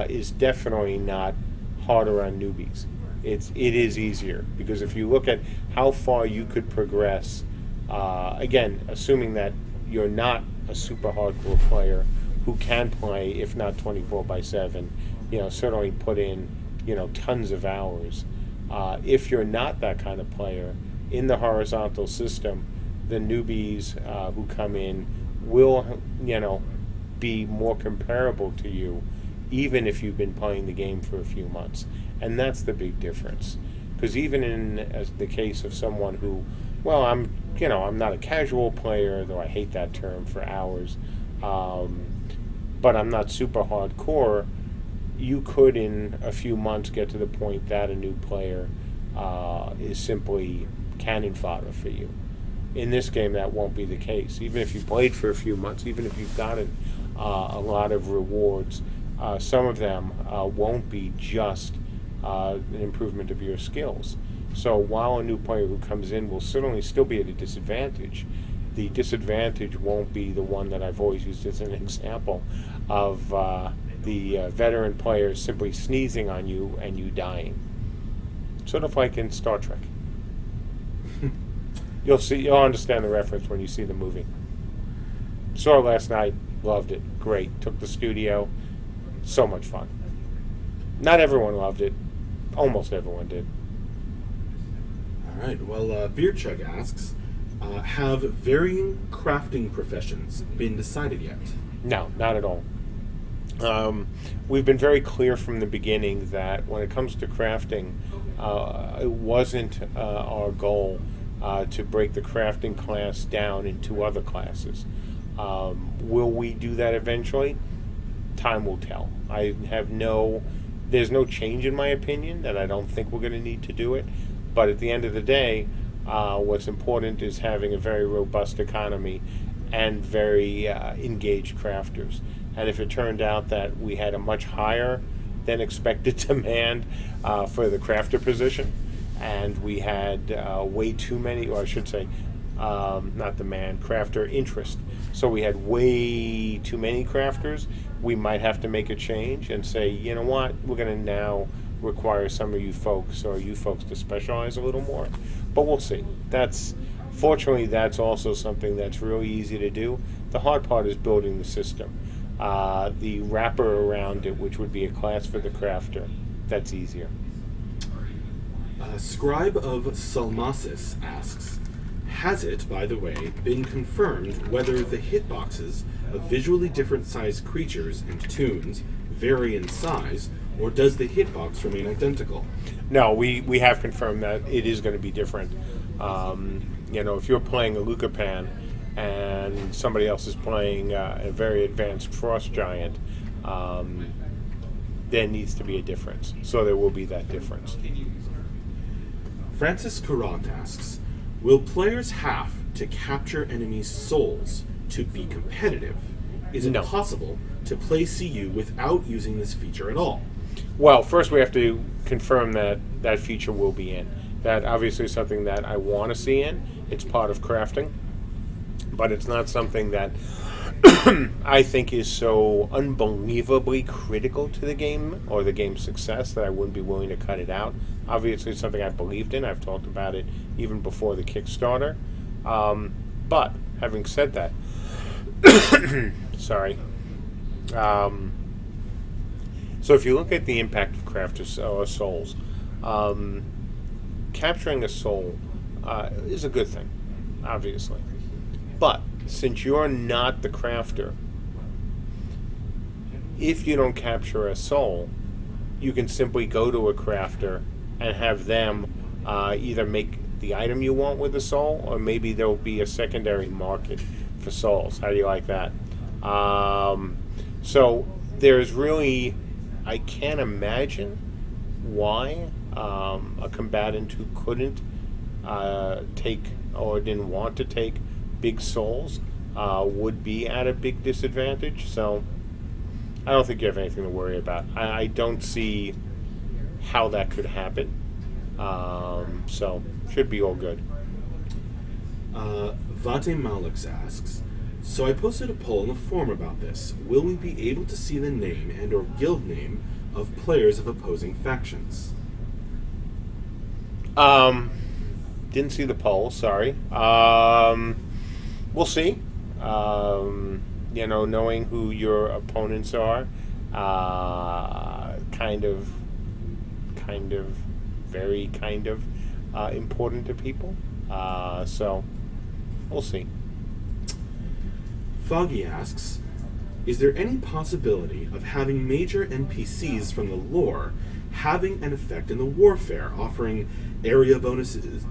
is definitely not harder on newbies. It is easier, because if you look at how far you could progress, again, assuming that you're not a super hardcore player who can play, if not 24/7, certainly put in, tons of hours. If you're not that kind of player, in the horizontal system, the newbies who come in will, be more comparable to you, even if you've been playing the game for a few months. And that's the big difference. Because even in the case of someone who, well, I'm not a casual player, though I hate that term for hours, but I'm not super hardcore. You could, in a few months, get to the point that a new player is simply cannon fodder for you. In this game, that won't be the case. Even if you played for a few months, even if you've gotten a lot of rewards, some of them won't be just an improvement of your skills. So while a new player who comes in will certainly still be at a disadvantage, the disadvantage won't be the one that I've always used as an example of the veteran players simply sneezing on you and you dying. Sort of like in Star Trek. You'll understand the reference when you see the movie. Saw it last night, loved it, great. Took the studio, so much fun. Not everyone loved it, almost everyone did. All right. Well, Beer Chug asks, have varying crafting professions been decided yet? No, not at all. We've been very clear from the beginning that when it comes to crafting, it wasn't our goal to break the crafting class down into other classes. Will we do that eventually? Time will tell. There's no change in my opinion that I don't think we're going to need to do it. But at the end of the day, what's important is having a very robust economy and very engaged crafters. And if it turned out that we had a much higher than expected demand for the crafter position, and we had way too many, or I should say, not demand, crafter interest. So we had way too many crafters. We might have to make a change and say, you know what, we're going to now require some of you folks or you folks to specialize a little more. But we'll see. Fortunately, that's also something that's really easy to do. The hard part is building the system. The wrapper around it, which would be a class for the crafter, that's easier. Scribe of Salmasis asks, has it, by the way, been confirmed whether the hitboxes of visually different sized creatures and tunes vary in size, or does the hitbox remain identical? No, we have confirmed that it is going to be different. If you're playing a Lucapan and somebody else is playing a very advanced Frost Giant, there needs to be a difference. So there will be that difference. Francis Courant asks, will players have to capture enemies' souls to be competitive? Is it No. possible to play CU without using this feature at all? Well, first we have to confirm that that feature will be in. That obviously is something that I want to see in. It's part of crafting. But it's not something that I think is so unbelievably critical to the game or the game's success that I wouldn't be willing to cut it out. Obviously, it's something I believed in. I've talked about it even before the Kickstarter. But having said that, sorry. So if you look at the impact of crafters or souls, capturing a soul is a good thing, obviously. But since you're not the crafter, if you don't capture a soul, you can simply go to a crafter and have them either make the item you want with the soul, or maybe there'll be a secondary market for souls. How do you like that? So there's really, I can't imagine why a combatant who couldn't take or didn't want to take big souls would be at a big disadvantage. So I don't think you have anything to worry about. I don't see how that could happen. So should be all good. Vate Malix asks, so I posted a poll in the forum about this. Will we be able to see the name and or guild name of players of opposing factions? Didn't see the poll, sorry. We'll see. Knowing who your opponents are, very important to people. So we'll see. Foggy asks, Is there any possibility of having major NPCs from the lore having an effect in the warfare, offering area bonuses,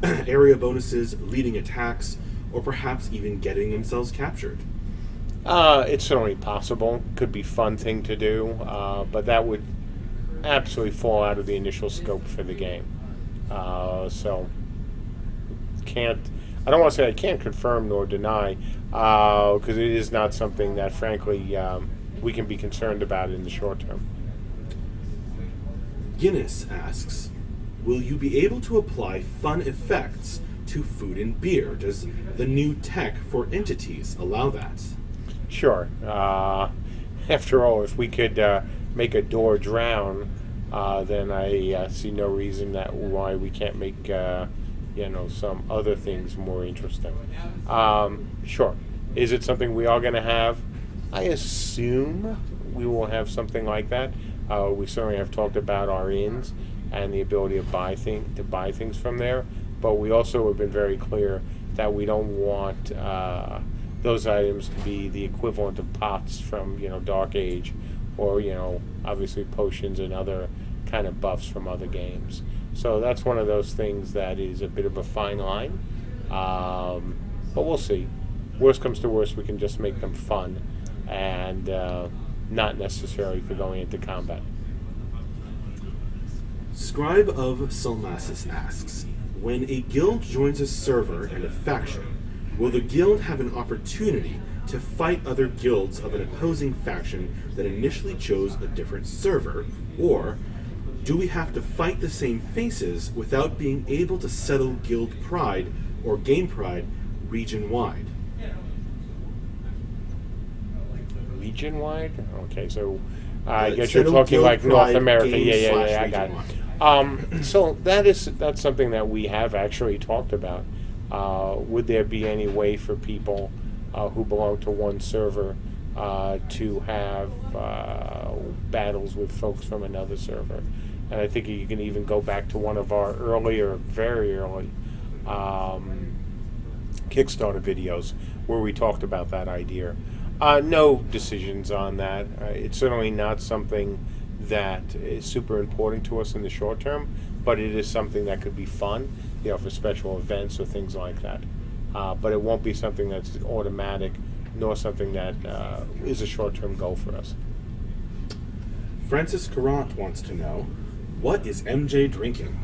leading attacks, or perhaps even getting themselves captured? It's certainly possible. Could be a fun thing to do, but that would absolutely fall out of the initial scope for the game. So I don't want to say I can't confirm nor deny, because it is not something that, frankly, we can be concerned about in the short term. Guinness asks, will you be able to apply fun effects to food and beer? Does the new tech for entities allow that? Sure. After all, if we could make a door drown, then I see no reason why we can't make some other things more interesting. Sure. Is it something we are going to have? I assume we will have something like that. We certainly have talked about our inns and the ability to buy things from there, but we also have been very clear that we don't want those items to be the equivalent of pots from Dark Age, or obviously potions and other kind of buffs from other games. So that's one of those things that is a bit of a fine line, but we'll see. Worst comes to worst, we can just make them fun and not necessarily for going into combat. Scribe of Salmacis asks, when a guild joins a server and a faction, will the guild have an opportunity to fight other guilds of an opposing faction that initially chose a different server, or do we have to fight the same faces without being able to settle guild pride or game pride region-wide? Region-wide? Okay, so I guess you're settle talking guild like North pride, America. game Yeah, I got region-wide. it. So that's something that we have actually talked about. Would there be any way for people who belong to one server to have battles with folks from another server? And I think you can even go back to one of our very early Kickstarter videos where we talked about that idea. No decisions on that. It's certainly not something that is super important to us in the short term, but it is something that could be fun, for special events or things like that. But it won't be something that's automatic, nor something that is a short-term goal for us. Francis Carant wants to know, what is MJ drinking?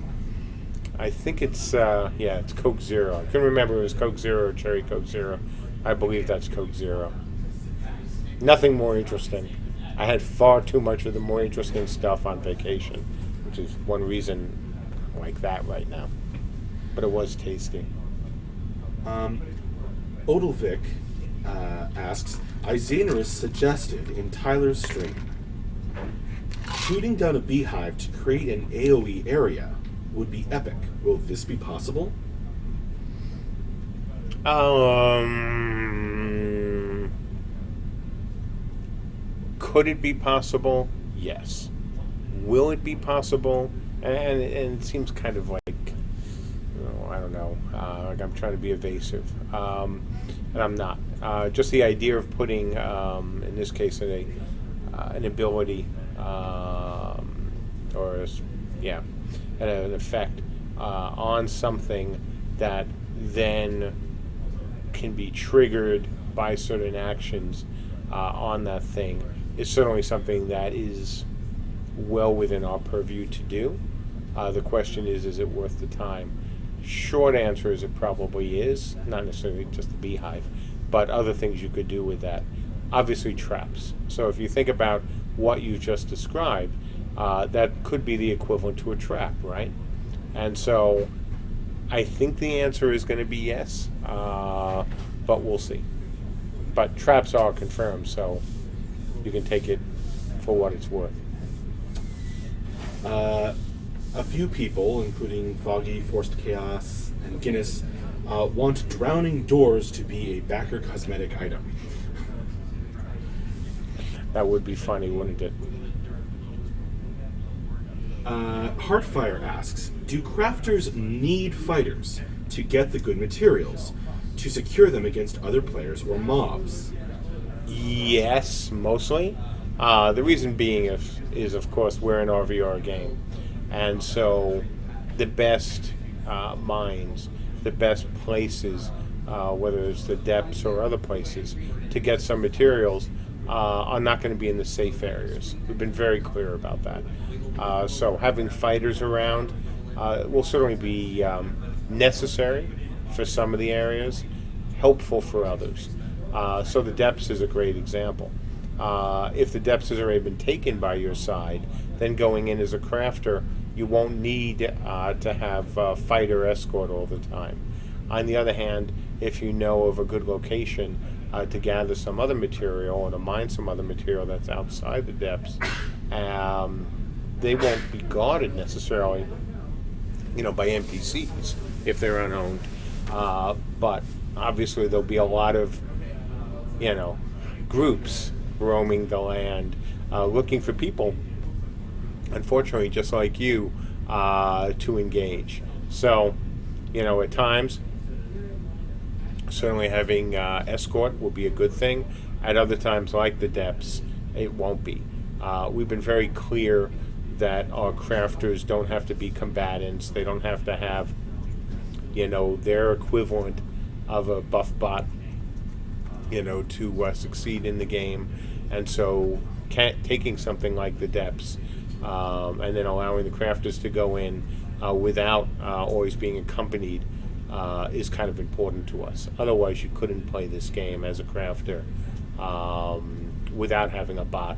I think it's Coke Zero. I couldn't remember if it was Coke Zero or Cherry Coke Zero. I believe that's Coke Zero. Nothing more interesting. I had far too much of the more interesting stuff on vacation, which is one reason I like that right now. But it was tasty. Odelvik asks, Izanerus suggested in Tyler's stream, shooting down a beehive to create an AoE area would be epic. Will this be possible? Could it be possible? Yes. Will it be possible? And it seems kind of like, I don't know, like I'm trying to be evasive. And I'm not. Just the idea of putting, in this case, an ability, an effect on something that then can be triggered by certain actions on that thing is certainly something that is well within our purview to do. The question is it worth the time? Short answer is it probably is, not necessarily just the beehive, but other things you could do with that. Obviously traps. So if you think about what you just described, that could be the equivalent to a trap, right? And so I think the answer is going to be yes, but we'll see. But traps are confirmed, so you can take it for what it's worth. A few people, including Foggy, Forced Chaos, and Guinness, want drowning doors to be a backer cosmetic item. That would be funny, wouldn't it? Heartfire asks, do crafters need fighters to get the good materials, to secure them against other players or mobs? Yes, mostly. The reason being is, of course, we're an RVR game. And so the best mines, the best places, whether it's the depths or other places, to get some materials are not going to be in the safe areas. We've been very clear about that. So having fighters around will certainly be necessary for some of the areas, helpful for others. So the depths is a great example. If the depths has already been taken by your side, then going in as a crafter, you won't need to have fighter escort all the time. On the other hand, if you know of a good location to gather some other material or to mine some other material that's outside the depths, they won't be guarded necessarily, by NPCs if they're unowned. But obviously there'll be a lot of, groups roaming the land, looking for people, unfortunately, just like you, to engage. So, at times, certainly having escort will be a good thing. At other times, like the depths, it won't be. We've been very clear that our crafters don't have to be combatants. They don't have to have, their equivalent of a buff bot, to succeed in the game. And so taking something like the depths and then allowing the crafters to go in without always being accompanied is kind of important to us. Otherwise, you couldn't play this game as a crafter without having a bot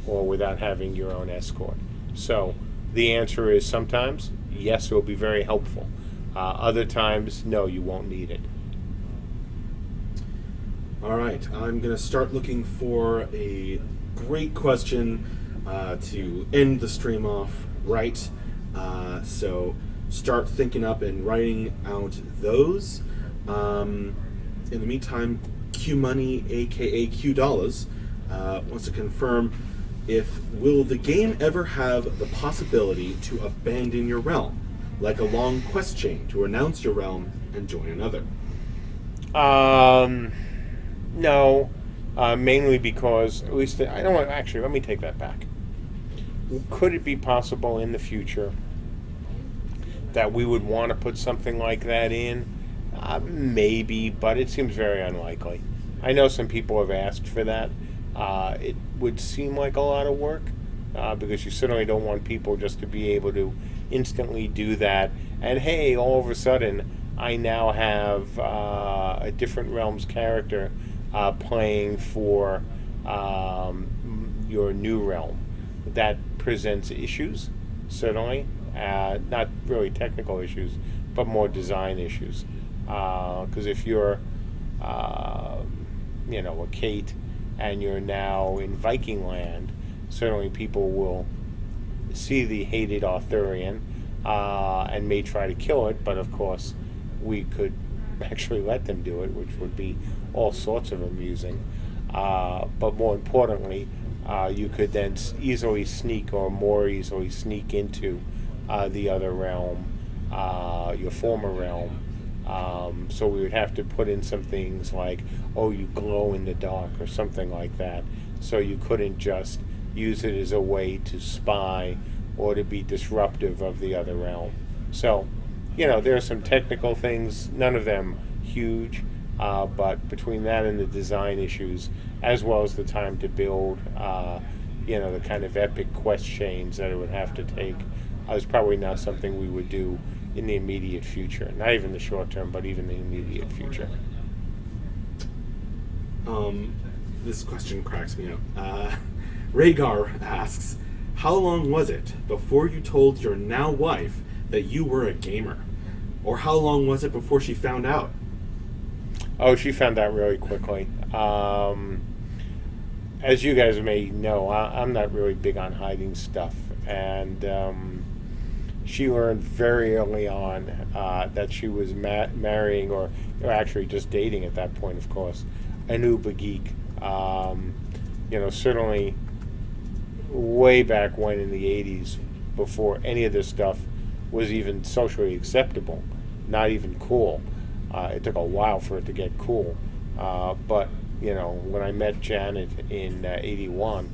or without having your own escort. So the answer is sometimes, yes, it will be very helpful. Other times, no, you won't need it. All right, I'm going to start looking for a great question to end the stream off right. So start thinking up and writing out those. In the meantime, Q Money, aka Q Dollars, wants to confirm will the game ever have the possibility to abandon your realm, like a long quest chain to renounce your realm and join another? No, mainly because, at least, I don't want, actually, let me take that back. Could it be possible in the future that we would want to put something like that in? Maybe, but it seems very unlikely. I know some people have asked for that. It would seem like a lot of work because you certainly don't want people just to be able to instantly do that. And hey, all of a sudden, I now have a different Realms character playing for your new realm. That presents issues, certainly. Not really technical issues, but more design issues. Because if you're, a Kate, and you're now in Viking land, certainly people will see the hated Arthurian and may try to kill it, but of course we could actually let them do it, which would be all sorts of amusing. But more importantly, you could then easily sneak or more easily sneak into the other realm, your former realm. So we would have to put in some things like, you glow in the dark or something like that. So you couldn't just use it as a way to spy or to be disruptive of the other realm. So, there are some technical things, none of them huge, but between that and the design issues, as well as the time to build, the kind of epic quest chains that it would have to take, is probably not something we would do in the immediate future. Not even the short term, but even the immediate future. This question cracks me up. Rhaegar asks, how long was it before you told your now wife that you were a gamer? Or how long was it before she found out? Oh, she found out really quickly. As you guys may know, I'm not really big on hiding stuff. And she learned very early on that she was marrying, or actually just dating at that point, of course, an Uber geek. Certainly way back when in the 80s, before any of this stuff was even socially acceptable, not even cool. It took a while for it to get cool. But, when I met Janet in '81,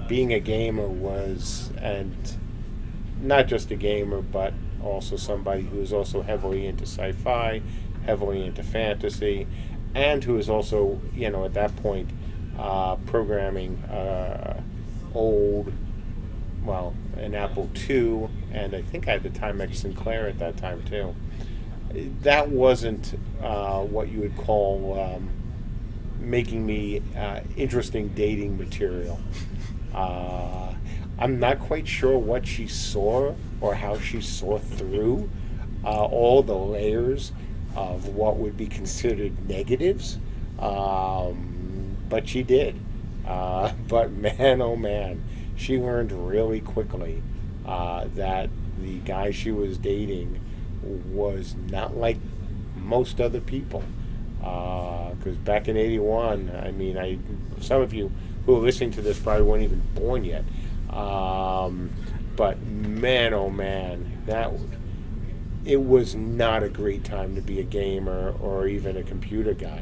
being a gamer was, and not just a gamer, but also somebody who is also heavily into sci-fi, heavily into fantasy, and who is also, at that point, programming an Apple II, and I think I had the Timex Sinclair at that time too. That wasn't what you would call making me interesting dating material. I'm not quite sure what she saw or how she saw through all the layers of what would be considered negatives, but she did. But man, oh man, she learned really quickly that the guy she was dating was not like most other people. Because back in '81, some of you who are listening to this probably weren't even born yet. But man, oh man, it was not a great time to be a gamer or even a computer guy.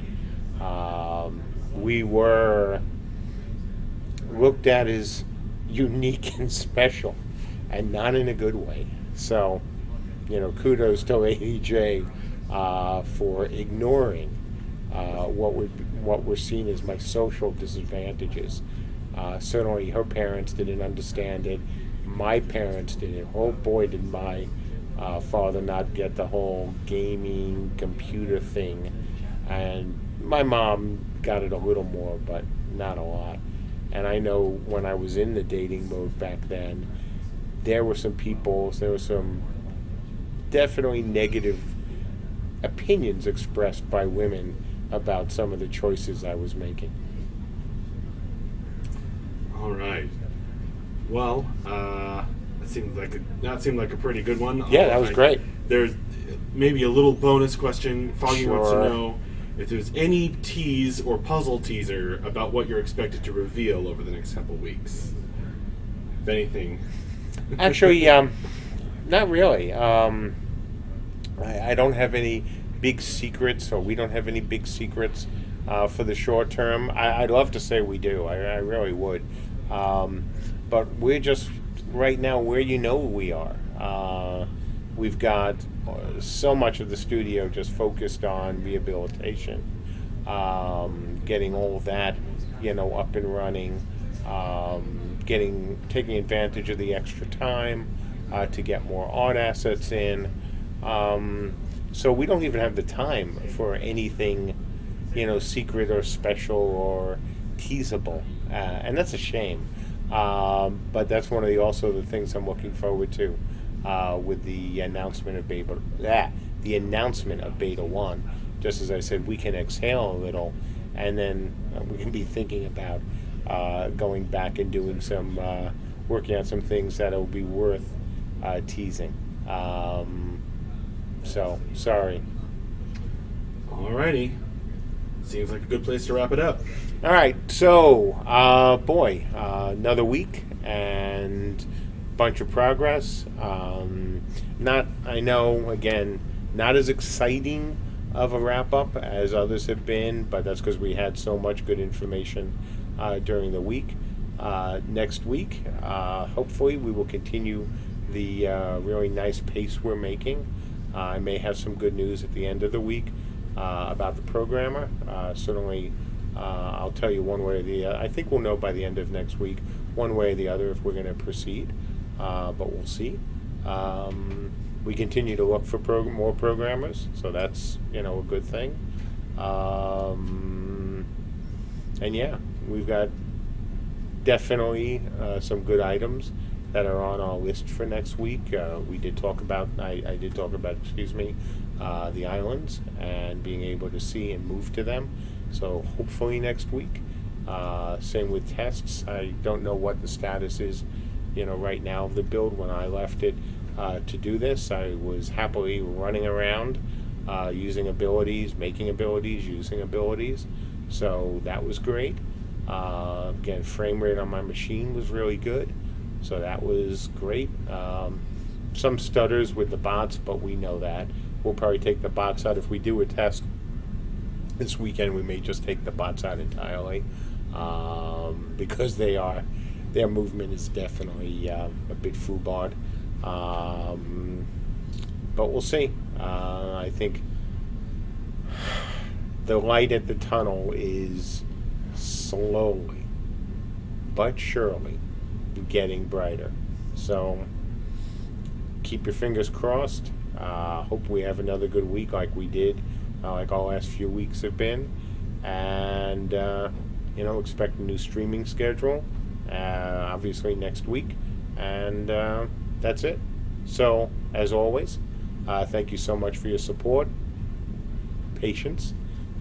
We were looked at as unique and special, and not in a good way. So, kudos to Lady J for ignoring what were seen as my social disadvantages. Certainly, her parents didn't understand it. My parents didn't. Oh boy, did my father not get the whole gaming computer thing, and my mom got it a little more, but not a lot. And I know when I was in the dating mode back then, there were some definitely negative opinions expressed by women about some of the choices I was making. All right. Well, that seemed like a pretty good one. Yeah, that was great. There's maybe a little bonus question. Foggy wants to Sure. know if there's any tease or puzzle teaser about what you're expected to reveal over the next couple weeks. If anything. Actually, not really. I don't have any big secrets, or we don't have any big secrets for the short term. I'd love to say we do. I really would. But we're just right now where we are. We've got so much of the studio just focused on rehabilitation, getting all of that, up and running, taking advantage of the extra time to get more art assets in. So we don't even have the time for anything, secret or special or teasable, and that's a shame. But that's one of the things I'm looking forward to with the announcement of Beta 1. Just as I said, we can exhale a little, and then we can be thinking about going back and doing some working on some things that'll be worth teasing. So sorry. Alrighty. Seems like a good place to wrap it up. All right, so another week and bunch of progress. Not as exciting of a wrap up as others have been, but that's because we had so much good information during the week. Next week, hopefully, we will continue the really nice pace we're making. I may have some good news at the end of the week about the programmer. Certainly, I'll tell you one way or the other. I think we'll know by the end of next week, one way or the other, if we're going to proceed. But we'll see. We continue to look for more programmers, so that's a good thing. And yeah, we've got definitely some good items that are on our list for next week. I did talk about the islands and being able to see and move to them. So hopefully next week. Same with tests. I don't know what the status is, right now of the build. When I left it to do this, I was happily running around, using abilities, making abilities, using abilities. So that was great. Again, frame rate on my machine was really good. So that was great. Some stutters with the bots, but we know that. We'll probably take the bots out if we do a test. This weekend we may just take the bots out entirely, because their movement is definitely a bit foobarred. But we'll see. I think the light at the tunnel is slowly but surely getting brighter. So keep your fingers crossed. Hope we have another good week like we did, like our last few weeks have been. And, expect a new streaming schedule, obviously next week. And that's it. So, as always, thank you so much for your support, patience,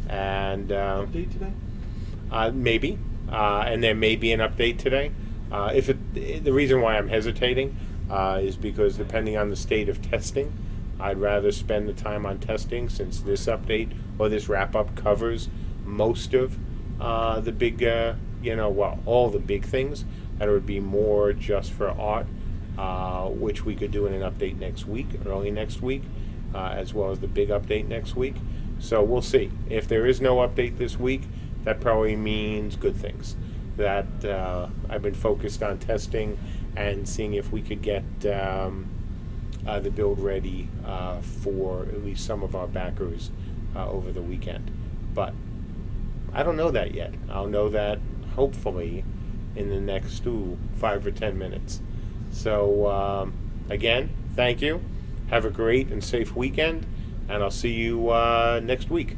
and Update today? maybe, and there may be an update today. The reason why I'm hesitating is because depending on the state of testing, I'd rather spend the time on testing, since this update or this wrap-up covers most of the big, all the big things, and it would be more just for art, which we could do in an update next week, early next week, as well as the big update next week. So we'll see. If there is no update this week, that probably means good things. That I've been focused on testing and seeing if we could get the build ready for at least some of our backers over the weekend. But I don't know that yet. I'll know that hopefully in the next 5 or 10 minutes. So again, thank you. Have a great and safe weekend, and I'll see you next week.